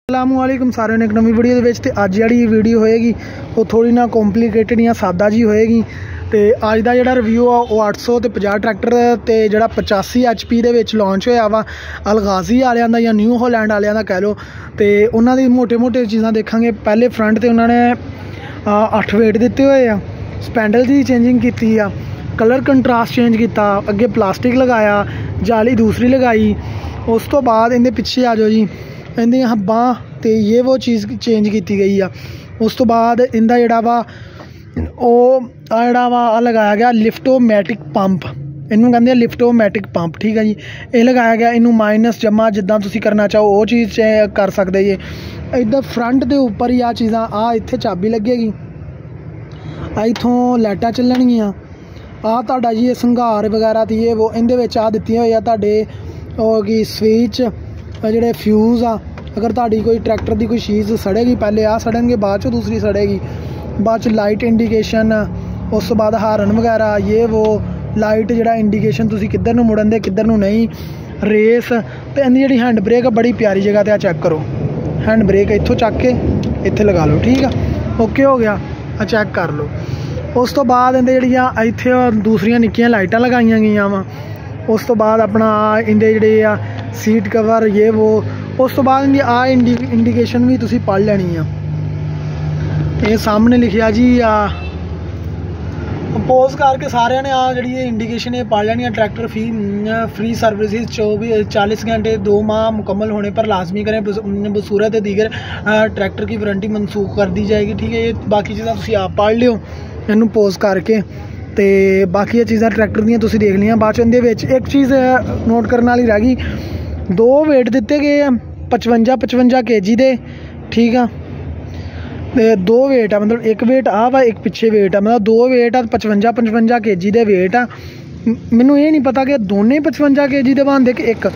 अस्सलामुअलैकुम सारे ने एक नवी वीडियो ਦੇ ਤੇ ਅੱਜ ਜਿਹੜੀ ਵੀਡੀਓ ਹੋਏਗੀ ਉਹ ਥੋੜੀ ਨਾ ਕੰਪਲਿਕੇਟਡ ਜਾਂ ਸਾਦਾ ਜੀ ਹੋਏਗੀ। ਤੇ ਅੱਜ ਦਾ ਜਿਹੜਾ ਰਿਵਿਊ ਆ ਉਹ 850 ਟਰੈਕਟਰ ਤੇ ਜਿਹੜਾ 85 HP ਦੇ ਵਿੱਚ ਲਾਂਚ ਹੋਇਆ ਵਾ ਅਲਗਾਜ਼ੀ ਵਾਲਿਆਂ ਦਾ ਜਾਂ ਨਿਊ ਹਾਲੈਂਡ ਵਾਲਿਆਂ ਦਾ ਕਹਿ ਲਓ। ਤੇ ਉਹਨਾਂ ਦੀ ਮੋਟੇ ਚੀਜ਼ਾਂ ਦੇਖਾਂਗੇ। ਪਹਿਲੇ ਫਰੰਟ ਤੇ ਉਹਨਾਂ ਨੇ 8 ਵੇਟ ਦਿੱਤੇ ਹੋਏ ਆ, ਸਪੈਂਡਲ ਦੀ ਚੇਂਜਿੰਗ ਕੀਤੀ ਆ, कलर कंट्रास्ट चेंज किया, अगे प्लास्टिक लगाया, जाली दूसरी लगाई। उस तो बाद इनके पिछे आ जाओ जी, इनकी हब्बां तो ये वो चीज़ चेंज की गई आ। उस तो बाद इनका जोड़ा वा लगाया गया लिफ्टोमैटिक पंप, इनू कहते हैं लिफ्टोमैटिक पंप। ठीक है जी, ये लगाया गया। इनू माइनस जमा जिदा तुम करना चाहो वो चीज़ कर सकते जी। इधर फ्रंट के उपर ही आ चीज़ा आ इत्थे चाबी लगेगी, इतों लाइटां चलणगियां। आ जी संघार वगैरह थी ये वो इनके आ दिती हुई कि स्विच जोड़े फ्यूज़ आ। अगर ताड़ी कोई ट्रैक्टर की कोई चीज़ सड़ेगी पहले आ सड़नगे, बाद चो दूसरी सड़ेगी, बाद च लाइट इंडिकेशन, उस तो बाद हारन वगैरह ये वो लाइट जोड़ा इंडिकेशन तुसी किधर नूं मुड़न दे किधर नूं नहीं, रेस। तो इनकी जी हैंड ब्रेक बड़ी प्यारी जगह ते चेक करो, हैंड ब्रेक इत्थों चक के इत्थे लगा लो। ठीक है, ओके हो गया, चेक कर लो। उस तो बाद इनके जड़ियाँ इत्थे दूसरिया निक्कियां लाइटां लगाई गई वा। उस तो बाद अपना इनके जड़े सीट कवर ये वो। उस तो बाद इनकी इंडिकेशन भी तुसी पढ़ लैनी आ। ये सामने लिखिया जी पोज करके सारे ने जी इंडिकेशन ये पढ़ लैनी। ट्रैक्टर फ्री सर्विस 40 घंटे 2 माह मुकम्मल होने पर लाजमी करें, बसूरत दीगर ट्रैक्टर की वारंटी मनसूख कर दी जाएगी। ठीक है, ये बाकी चीज़ा तुसी आप पढ़ लियो इनू पोज करके। तो बाकी ये चीज़ा ट्रैक्टर दियां तुसी देख लिया। बाद एक चीज़ नोट करने वाली रह गई, 2 वेट दिते गए 55 kg दे। ठीक है, 2 वेट आ, मतलब एक वेट आ वा एक पिछे वेट आ, मतलब 2 वेट आ 55 kg दे वेट आ। मैनू ये नहीं पता कि दोनों 55 kg दे बनते कि एक,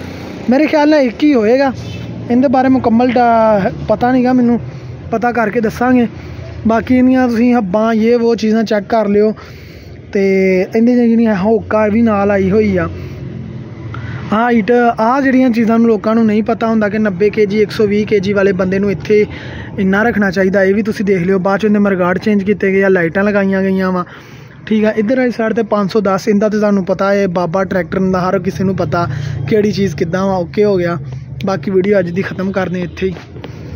मेरे ख्याल में एक ही होएगा। इनके बारे मुकम्मल पता नहीं गा, मैनू पता करके दसांगे। बाकी इन्दियां तुसीं हब्बां ये वो चीज़ां चेक कर लियो। तो इनदी जिहड़ियां होका भी नाल आई हुई आ। हाइट आ जिहड़ियां चीज़ां लोकां नूं नहीं पता हुंदा कि 90 kg 120 kg वाले बंदे नूं इत्थे इन्ना रखना चाहिए, ये भी तुसीं देख लियो। बाद च इनदे मरगाड़ चेंज किए गए, लाइटां लगाईयां गईयां वा। ठीक है, इधर वाली साइड ते 510 इनदा तो तुहानूं पता है, बाबा ट्रैक्टर दा हर किसी नूं पता किहड़ी चीज़ किद्दां वा। ओके हो गया, बाकी वीडियो अज दी खत्म करने इत्थे ही।